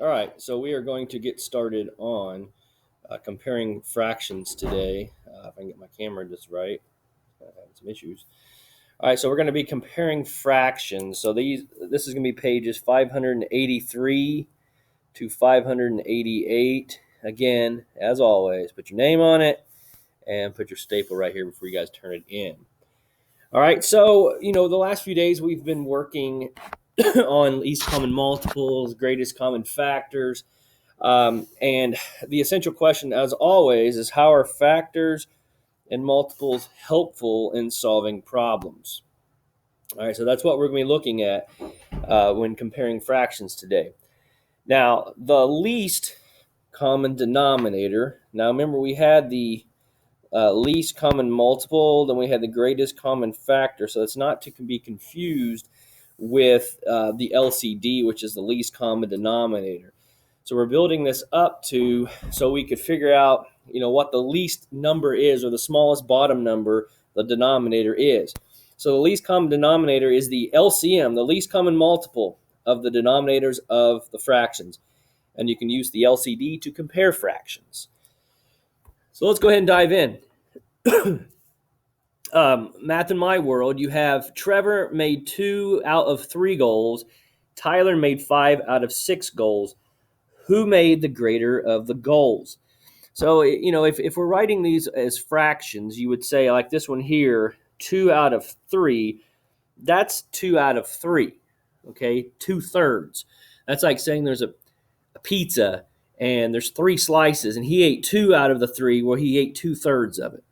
All right, so we are going to get started on comparing fractions today. If I can get my camera just right, I'm having some issues. All right, so we're going to be comparing fractions. So this is going to be pages 583 to 588. Again, as always, put your name on it and put your staple right here before you guys turn it in. All right, so the last few days we've been working on least common multiples, greatest common factors. And the essential question, as always, is how are factors and multiples helpful in solving problems? All right, so that's what we're going to be looking at when comparing fractions today. Now, the least common denominator. Now, remember, we had the least common multiple, then we had the greatest common factor. So it's not to be confused with the LCD, which is the least common denominator. So we're building this up so we could figure out, what the least number is, or the smallest bottom number the denominator is. So the least common denominator is the LCM, the least common multiple of the denominators of the fractions. And you can use the LCD to compare fractions. So let's go ahead and dive in. Math in my world, you have Trevor made 2 out of 3 goals. Tyler made 5 out of 6 goals. Who made the greater of the goals? So, if we're writing these as fractions, you would say, like this one here, 2 out of 3, that's 2 out of 3, okay? 2/3. That's like saying there's a pizza and there's 3 slices and he ate 2 out of the 3, well, he ate 2/3 of it.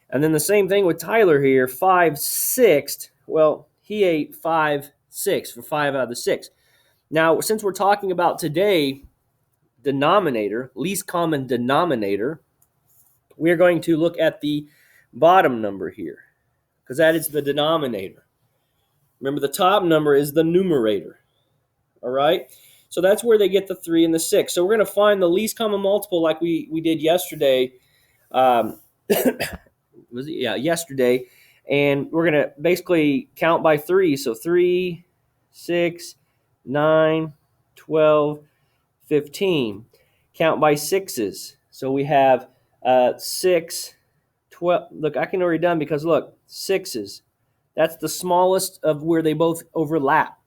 And then the same thing with Tyler here, 5/6. Well, he ate 5/6 for 5 out of the 6. Now, since we're talking about today, denominator, least common denominator, we're going to look at the bottom number here because that is the denominator. Remember, the top number is the numerator. All right? So that's where they get the 3 and the 6. So we're going to find the least common multiple like we did yesterday. Yesterday. And we're going to basically count by 3. So 3, 6, 9, 12, 15. Count by 6s. So we have 6, 12. Look, I can already done because look, 6s. That's the smallest of where they both overlap.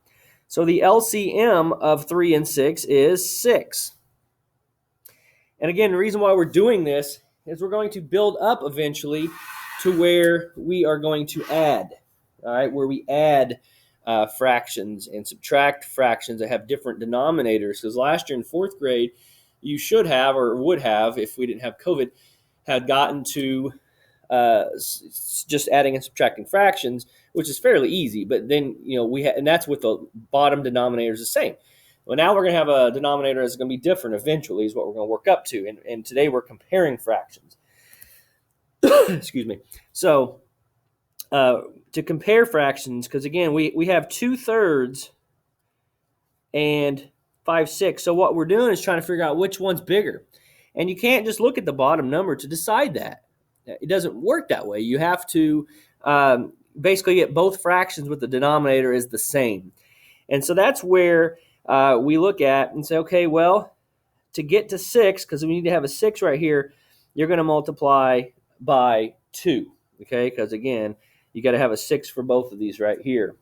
So the LCM of 3 and 6 is 6. And again, the reason why we're doing this is we're going to build up eventually to where we are going to add, all right, where we add fractions and subtract fractions that have different denominators. Because last year in 4th grade, you should have, or would have, if we didn't have COVID, had gotten to just adding and subtracting fractions, which is fairly easy. But then, and that's with the bottom denominators the same. Well, now we're going to have a denominator that's going to be different eventually is what we're going to work up to. And today we're comparing fractions. Excuse me. So to compare fractions, because again, we have 2/3 and 5/6. So what we're doing is trying to figure out which one's bigger. And you can't just look at the bottom number to decide that. It doesn't work that way. You have to basically get both fractions with the denominator is the same. And so that's where we look at and say, okay, well, to get to 6, because we need to have a 6 right here, you're going to multiply by 2, okay? Because, again, you got to have a 6 for both of these right here.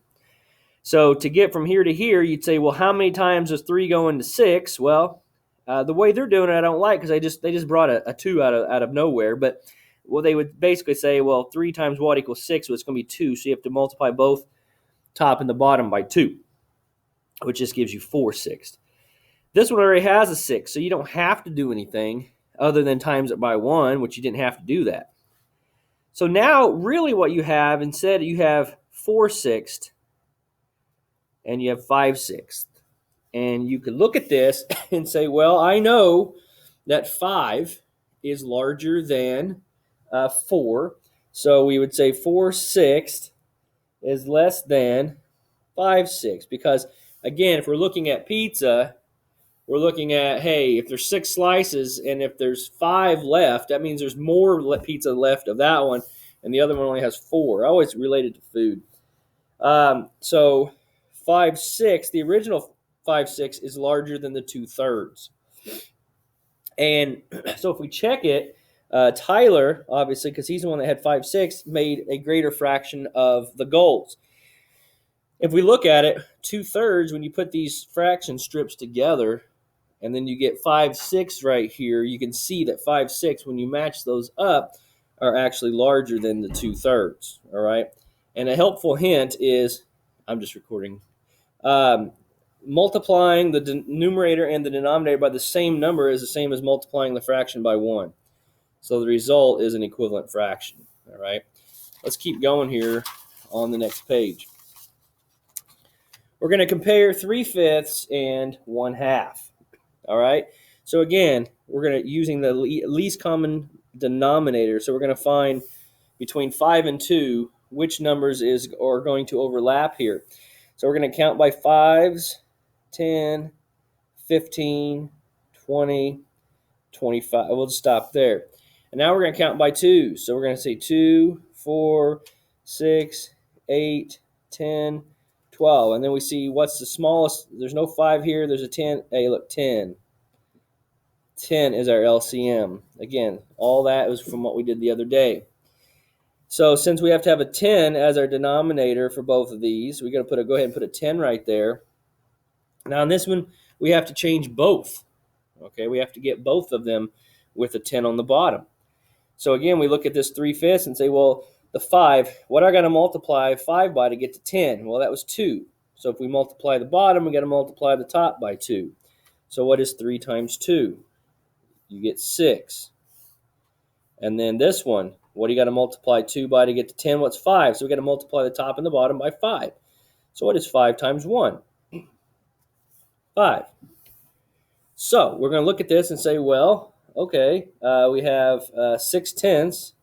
So to get from here to here, you'd say, well, how many times does 3 go into 6? Well, the way they're doing it, I don't like, because they just brought a 2 out of nowhere. But well, they would basically say, well, 3 times what equals 6? Well, it's going to be 2. So you have to multiply both top and the bottom by 2, which just gives you 4/6. This one already has a 6, so you don't have to do anything other than times it by 1, which you didn't have to do that. So now, really what you have, instead you have 4/6 and you have 5/6. And you can look at this and say, well, I know that 5 is larger than 4. So we would say 4/6 is less than 5/6. Because, again, if we're looking at pizza, we're looking at, hey, if there's 6 slices and if there's 5 left, that means there's more pizza left of that one, and the other one only has 4. Always related to food. So 5/6, the original 5/6 is larger than the 2/3. And so if we check it, Tyler, obviously, because he's the one that had 5/6, made a greater fraction of the goals. If we look at it, 2/3, when you put these fraction strips together, and then you get 5/6 right here, you can see that 5/6, when you match those up, are actually larger than the 2/3. All right. And a helpful hint is, I'm just recording, multiplying the numerator and the denominator by the same number is the same as multiplying the fraction by 1. So the result is an equivalent fraction. All right. Let's keep going here on the next page. We're going to compare 3/5 and 1/2. All right. So again, we're going to using the least common denominator. So we're going to find between 5 and 2 which numbers are going to overlap here. So we're going to count by 5s, 10, 15, 20, 25. We'll just stop there. And now we're going to count by 2s. So we're going to say 2, 4, 6, 8, 10, 12. And then we see what's the smallest. There's no 5 here. There's a 10. Hey, look, 10. 10 is our LCM. Again, all that was from what we did the other day. So since we have to have a 10 as our denominator for both of these, we're going to go ahead and put a 10 right there. Now in this one, we have to change both. Okay, we have to get both of them with a 10 on the bottom. So again, we look at this 3/5 and say, well, the 5, what I got to multiply 5 by to get to 10? Well, that was 2. So if we multiply the bottom, we got to multiply the top by 2. So what is 3 times 2? You get 6. And then this one, what do you got to multiply 2 by to get to 10? What's 5? So we got to multiply the top and the bottom by 5. So what is 5 times 1? 5. So we're going to look at this and say, well, okay, we have 6/10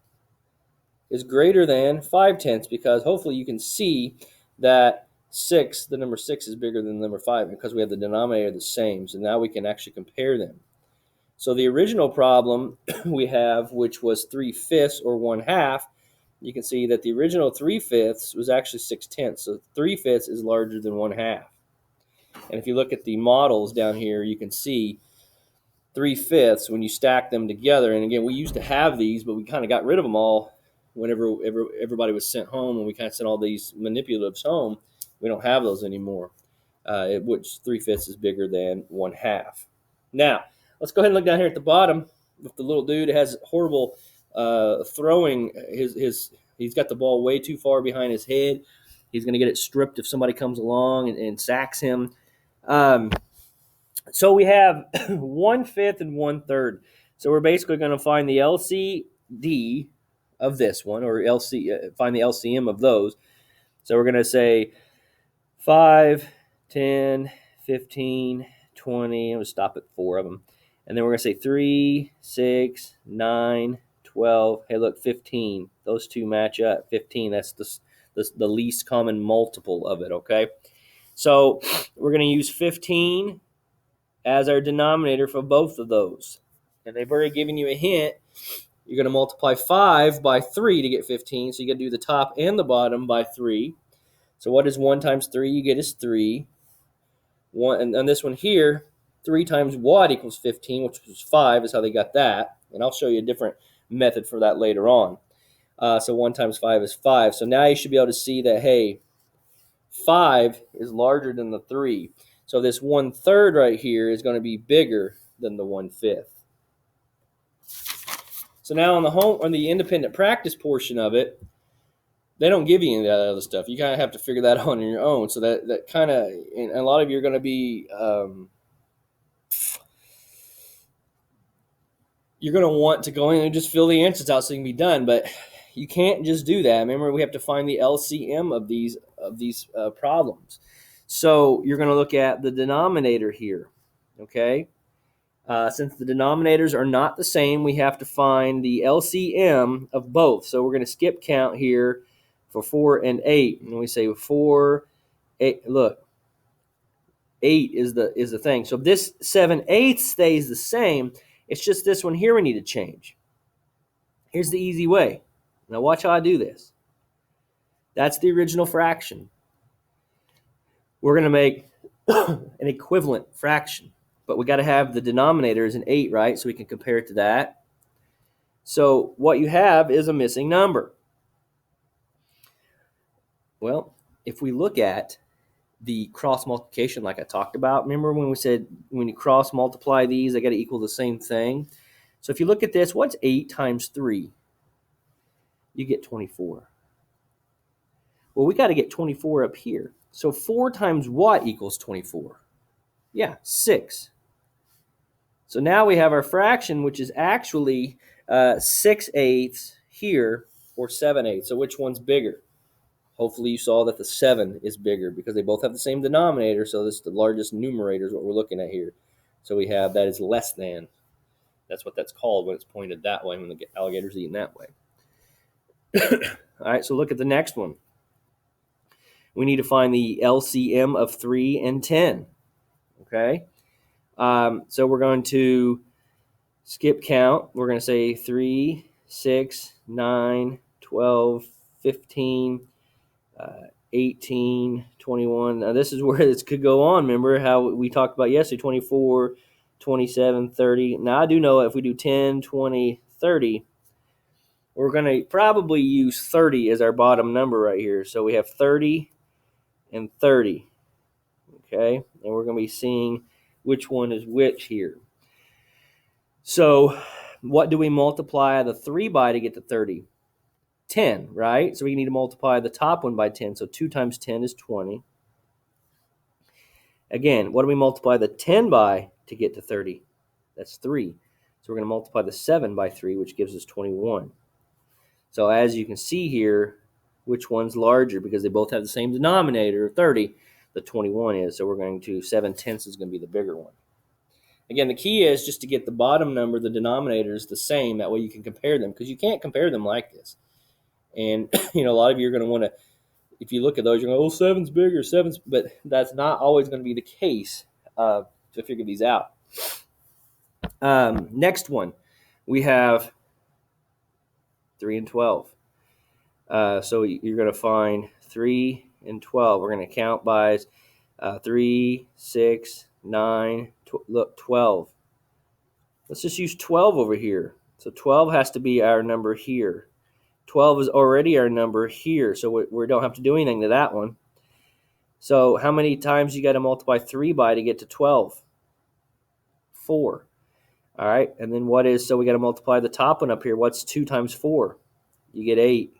is greater than 5/10 because hopefully you can see that the number 6 is bigger than the number 5 because we have the denominator the same. So now we can actually compare them. So the original problem we have, which was 3/5 or 1/2, you can see that the original 3/5 was actually 6/10. So 3/5 is larger than 1/2. And if you look at the models down here, you can see 3/5 when you stack them together. And again, we used to have these, but we kind of got rid of them all whenever everybody was sent home, and we kind of sent all these manipulatives home. We don't have those anymore, which 3/5 is bigger than 1/2. Now, let's go ahead and look down here at the bottom with the little dude. It has horrible throwing. He's got the ball way too far behind his head. He's going to get it stripped if somebody comes along and sacks him. So we have 1/5 and 1/3. So we're basically going to find the LCD of this one, or find the LCM of those. So we're going to say 5, 10, 15, 20. I'm going to stop at 4 of them. And then we're going to say 3, 6, 9, 12. Hey, look, 15. Those two match up. 15, that's the least common multiple of it, okay? So we're going to use 15 as our denominator for both of those. And they've already given you a hint. You're going to multiply 5 by 3 to get 15. So you got to do the top and the bottom by 3. So what is 1 times 3? You get is 3. And on this one here, 3 times what equals 15, which was 5 is how they got that. And I'll show you a different method for that later on. So 1 times 5 is 5. So now you should be able to see that, hey, 5 is larger than the 3. So this 1/3 right here is going to be bigger than the 1/5. So now on the independent practice portion of it, they don't give you any of that other stuff. You kind of have to figure that out on your own. So that kind of, and a lot of you are going to be, you're going to want to go in and just fill the answers out so you can be done. But you can't just do that. Remember, we have to find the LCM of these problems. So you're going to look at the denominator here, okay? Since the denominators are not the same, we have to find the LCM of both. So we're going to skip count here for 4 and 8. And we say 4, 8, look, 8 is the thing. So this 7/8 stays the same. It's just this one here we need to change. Here's the easy way. Now watch how I do this. That's the original fraction. We're going to make an equivalent fraction. But we got to have the denominator as an 8, right? So we can compare it to that. So what you have is a missing number. Well, if we look at the cross multiplication like I talked about, remember when we said when you cross multiply these, they got to equal the same thing? So if you look at this, what's 8 times 3? You get 24. Well, we got to get 24 up here. So 4 times what equals 24? Yeah, 6. So now we have our fraction, which is actually 6/8 here, or 7/8. So which one's bigger? Hopefully you saw that the 7 is bigger because they both have the same denominator. So this is the largest numerator is what we're looking at here. So we have that is less than. That's what that's called when it's pointed that way, when the alligator's eating that way. All right, so look at the next one. We need to find the LCM of 3 and 10. Okay, so we're going to skip count. We're going to say 3, 6, 9, 12, 15, 18, 21. Now this is where this could go on. Remember how we talked about yesterday, 24, 27, 30. Now I do know if we do 10, 20, 30, we're going to probably use 30 as our bottom number right here. So we have 30 and 30. Okay, and we're going to be seeing which one is which here. So what do we multiply the 3 by to get to 30? 10, right? So we need to multiply the top one by 10. So 2 times 10 is 20. Again, what do we multiply the 10 by to get to 30? That's 3. So we're going to multiply the 7 by 3, which gives us 21. So as you can see here, which one's larger? Because they both have the same denominator, 30. The 21 is. So we're going to 7/10 is going to be the bigger one. Again, the key is just to get the bottom number, the denominator is the same. That way you can compare them, because you can't compare them like this. And a lot of you are going to want to, if you look at those, you're going, oh, 7's bigger, 7's, but that's not always going to be the case to figure these out. Next one, we have 3 and 12. So you're going to find 3 and 12. We're going to count by 3, 6, 9, look, 12. Let's just use 12 over here. So 12 has to be our number here. 12 is already our number here, so we don't have to do anything to that one. So how many times you got to multiply 3 by to get to 12? 4. All right, and then what is, so we got to multiply the top one up here. What's 2 times 4? You get 8.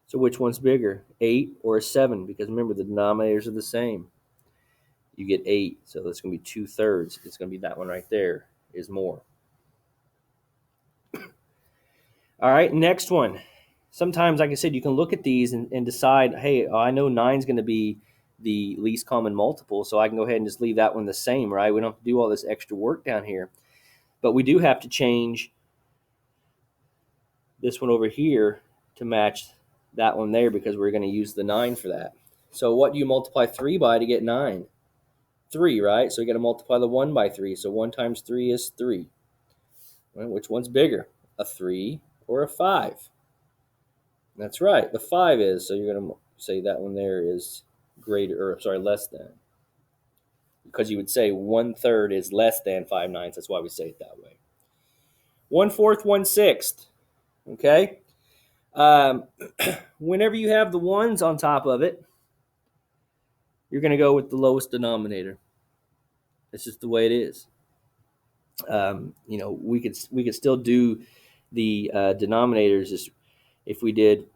So which one's bigger, 8 or 7? Because remember, the denominators are the same. You get 8, so that's going to be 2/3. It's going to be that one right there is more. All right, next one. Sometimes, like I said, you can look at these and decide, hey, I know 9 is going to be the least common multiple, so I can go ahead and just leave that one the same, right? We don't have to do all this extra work down here. But we do have to change this one over here to match that one there, because we're going to use the 9 for that. So what do you multiply 3 by to get 9? 3, right? So you got to multiply the 1 by 3. So 1 times 3 is 3. Well, which one's bigger, a 3 or a 5? That's right, the 5 is. So you're going to say that one there is greater, or sorry, less than. Because you would say 1/3 is less than 5/9. That's why we say it that way. 1/4, 1/6. Okay? Whenever you have the ones on top of it, you're going to go with the lowest denominator. It's just the way it is. We could still do the denominators. If we did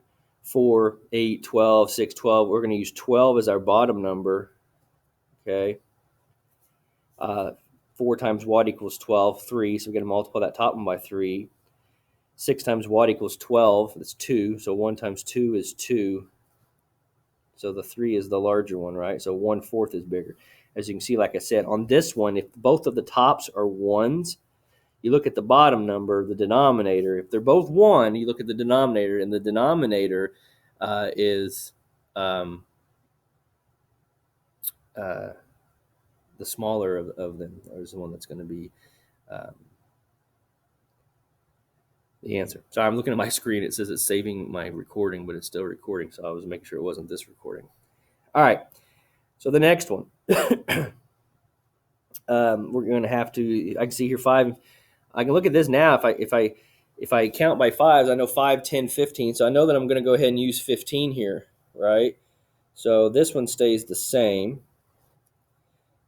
4, 8, 12, 6, 12, we're going to use 12 as our bottom number. Okay. 4 times what equals 12? 3. So we're going to multiply that top one by 3. 6 times what equals 12? That's 2. So 1 times 2 is 2. So the 3 is the larger one, right? So 1/4 is bigger. As you can see, like I said, on this one, if both of the tops are 1s, you look at the bottom number, the denominator. If they're both 1, you look at the denominator, and the denominator is the smaller of them, or is the one that's going to be the answer. So I'm looking at my screen. It says it's saving my recording, but it's still recording. So I was making sure it wasn't this recording. All right. So the next one, we're going to have to. I can see here 5. I can look at this now. If I count by 5s, I know 5, 10, 15. So I know that I'm going to go ahead and use 15 here, right? So this one stays the same.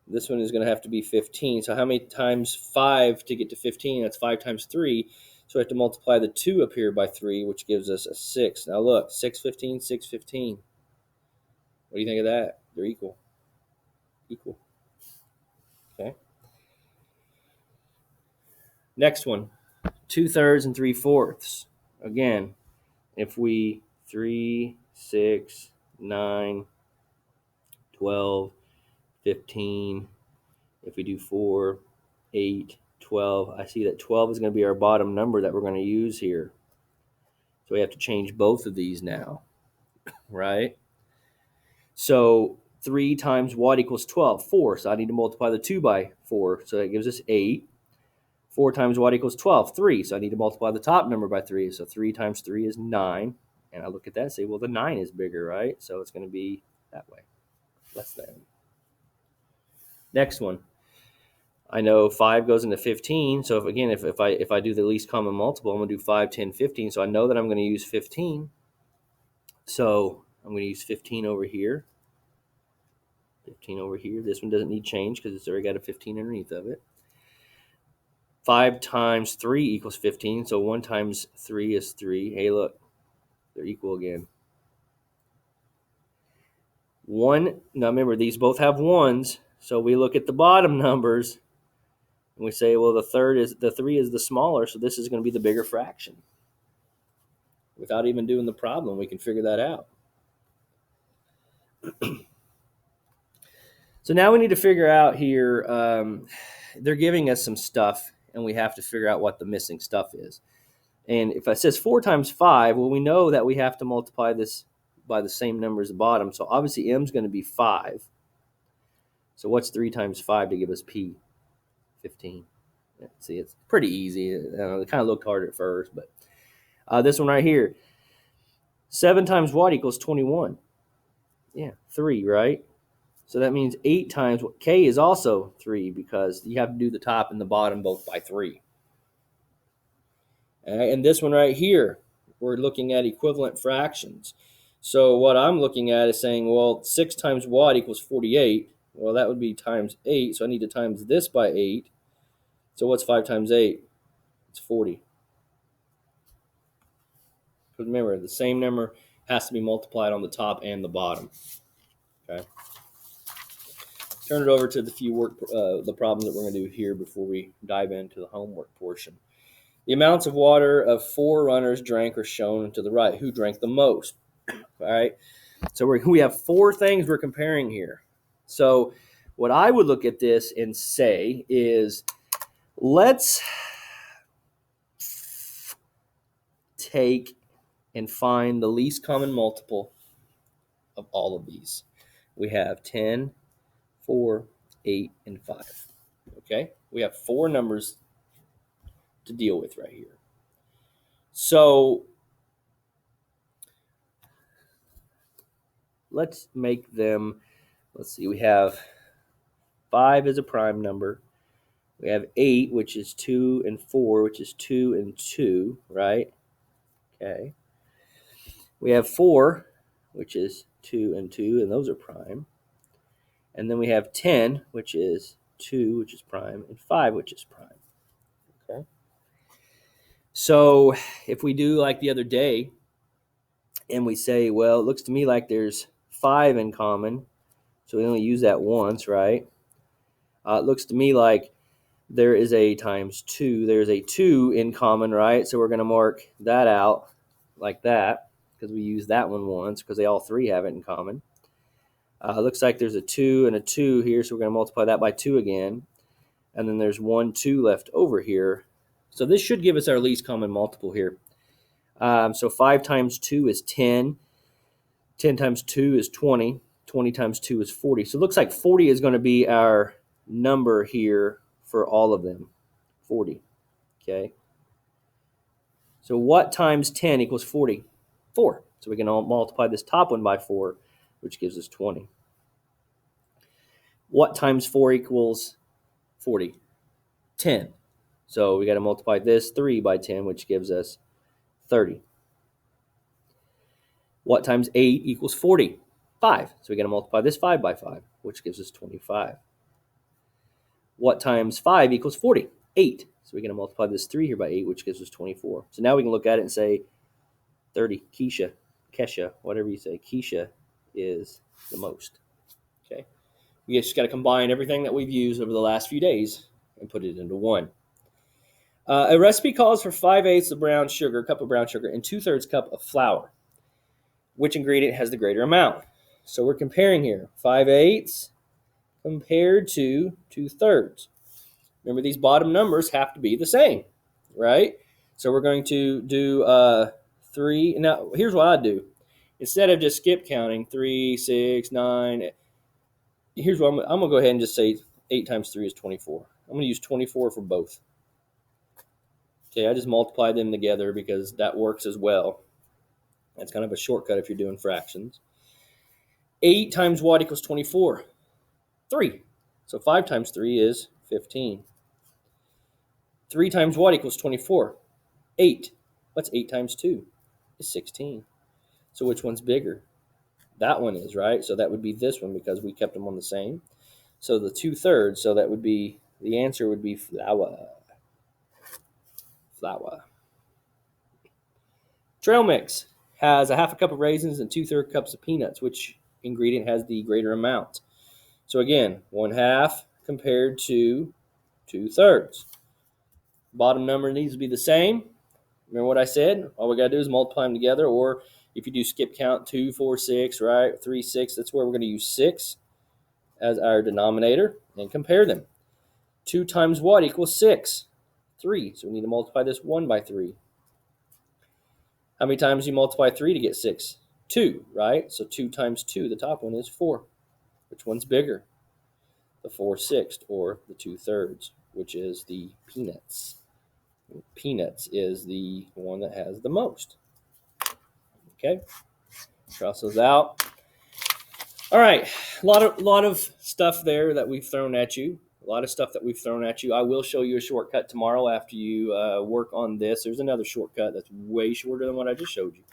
This one is going to have to be 15. So how many times 5 to get to 15? That's 5 times 3. So I have to multiply the 2 up here by 3, which gives us a 6. Now look, 6, 15, 6, 15. What do you think of that? They're equal. Equal. Okay. Next one, 2/3 and 3/4. Again, if we 3, 6, 9, 12, 15, if we do 4, 8, 12, I see that 12 is going to be our bottom number that we're going to use here. So we have to change both of these now, right? So 3 times what equals 12? 4. So I need to multiply the 2 by 4. So that gives us 8. 4 times what equals 12? 3. So I need to multiply the top number by 3. So 3 times 3 is 9. And I look at that and say, well, the 9 is bigger, right? So it's going to be that way, less than. Next one. I know 5 goes into 15. So if I do the least common multiple, I'm going to do 5, 10, 15. So I know that I'm going to use 15. So I'm going to use 15 over here. 15 over here. This one doesn't need change because it's already got a 15 underneath of it. 5 times 3 equals 15. So 1 times 3 is 3. Hey, look. They're equal again. 1. Now remember, these both have 1s. So we look at the bottom numbers and we say, well, the 3 is the smaller, so this is going to be the bigger fraction. Without even doing the problem, we can figure that out. So now we need to figure out here, they're giving us some stuff, and we have to figure out what the missing stuff is. And if it says 4 times 5, well, we know that we have to multiply this by the same number as the bottom. So obviously m is going to be 5. So what's 3 times 5 to give us p? 15. See, it's pretty easy. It kind of looked hard at first, but this one right here. 7 times what equals 21? Yeah, 3, right? So that means 8 times what? K is also 3 because you have to do the top and the bottom both by 3. And this one right here, we're looking at equivalent fractions. So what I'm looking at is saying, well, 6 times what equals 48? Well, that would be times 8, so I need to times this by 8. So what's 5 times 8? It's 40. Because remember, the same number has to be multiplied on the top and the bottom. Okay. Turn it over to the problems that we're going to do here before we dive into the homework portion. The amounts of water of 4 runners drank are shown to the right. Who drank the most? All right. So we have 4 things we're comparing here. So what I would look at this and say is, let's take and find the least common multiple of all of these. We have 10, 4, 8, and 5. Okay? We have 4 numbers to deal with right here. So let's make them, let's see, we have 5 as a prime number. We have 8, which is 2, and 4, which is 2 and 2, right? Okay. We have 4, which is 2 and 2, and those are prime. And then we have 10, which is 2, which is prime, and 5, which is prime. Okay. So if we do like the other day, and we say, well, it looks to me like there's 5 in common, so we only use that once, right? It looks to me like there is a times 2. There's a 2 in common, right? So we're going to mark that out like that because we used that one once because they all 3 have it in common. It looks like there's a 2 and a 2 here, so we're going to multiply that by 2 again. And then there's 1, 2 left over here. So this should give us our least common multiple here. So 5 times 2 is 10. 10 times 2 is 20. 20 times 2 is 40. So it looks like 40 is going to be our number here for all of them. 40. Okay. So what times 10 equals 40? 4. So we can multiply this top one by 4, which gives us 20. What times 4 equals 40? 10. So we got to multiply this 3 by 10, which gives us 30. What times 8 equals 40? 5. So we got to multiply this 5 by 5, which gives us 25. What times 5 equals 40? 8. So we're going to multiply this 3 here by 8, which gives us 24. So now we can look at it and say 30. Kesha, whatever you say. Keisha is the most. Okay. We just got to combine everything that we've used over the last few days and put it into one. A recipe calls for 5/8 of brown sugar, cup of brown sugar, and 2/3 cup of flour. Which ingredient has the greater amount? So we're comparing here. 5/8 compared to 2/3. Remember, these bottom numbers have to be the same, right? So we're going to do 3. Now, here's what I do. Instead of just skip counting, 3, 6, 9, here's what I'm going to go ahead and just say 8 times 3 is 24. I'm going to use 24 for both. Okay, I just multiply them together because that works as well. That's kind of a shortcut if you're doing fractions. 8 times what equals 24? 3. So 5 times 3 is 15. 3 times what equals 24? 8. What's 8 times 2? Is 16. So which one's bigger? That one is, right? So that would be this one because we kept them on the same. So the 2/3, so that would be, the answer would be flour. Flour. Trail mix has a 1/2 cup of raisins and 2/3 cups of peanuts. Which ingredient has the greater amount? So again, 1/2 compared to 2/3. Bottom number needs to be the same. Remember what I said? All we got to do is multiply them together, or if you do skip count, 2, 4, 6, right? 3, 6, that's where we're going to use 6 as our denominator and compare them. 2 times what equals 6? 3. So we need to multiply this 1 by 3. How many times do you multiply 3 to get 6? 2, right? So 2 times 2, the top one is 4. Which one's bigger? The 4/6 or the 2/3, which is the peanuts. Peanuts is the one that has the most. Okay, cross those out. All right, a lot of stuff there that we've thrown at you. A lot of stuff that we've thrown at you. I will show you a shortcut tomorrow after you work on this. There's another shortcut that's way shorter than what I just showed you.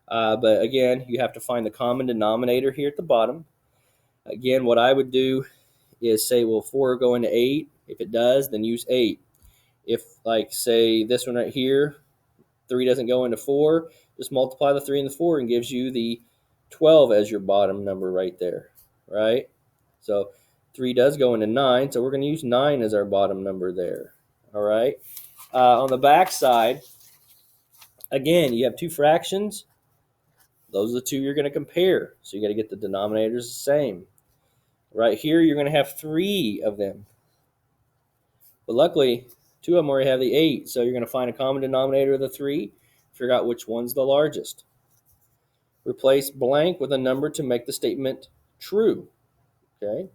But again, you have to find the common denominator here at the bottom. Again, what I would do is say, well, 4 go into 8. If it does, then use 8. If, like, say, this one right here, 3 doesn't go into 4, just multiply the 3 and the 4 and gives you the 12 as your bottom number right there, right? So 3 does go into 9, so we're going to use 9 as our bottom number there, all right? On the back side, again, you have 2 fractions. Those are the 2 you're going to compare, so you got to get the denominators the same. Right here, you're going to have 3 of them. But luckily, 2 of them already have the 8, so you're going to find a common denominator of the 3, figure out which one's the largest. Replace blank with a number to make the statement true. Okay.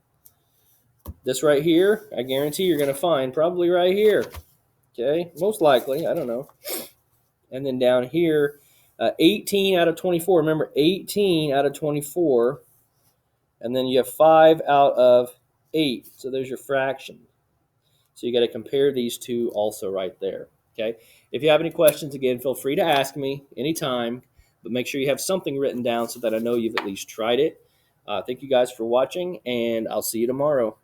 This right here, I guarantee you're going to find probably right here. Okay, most likely, I don't know. And then down here, 18 out of 24. Remember, 18 out of 24. And then you have 5 out of 8. So there's your fraction. So you got to compare these two also right there. Okay. If you have any questions, again, feel free to ask me anytime. But make sure you have something written down so that I know you've at least tried it. Thank you guys for watching, and I'll see you tomorrow.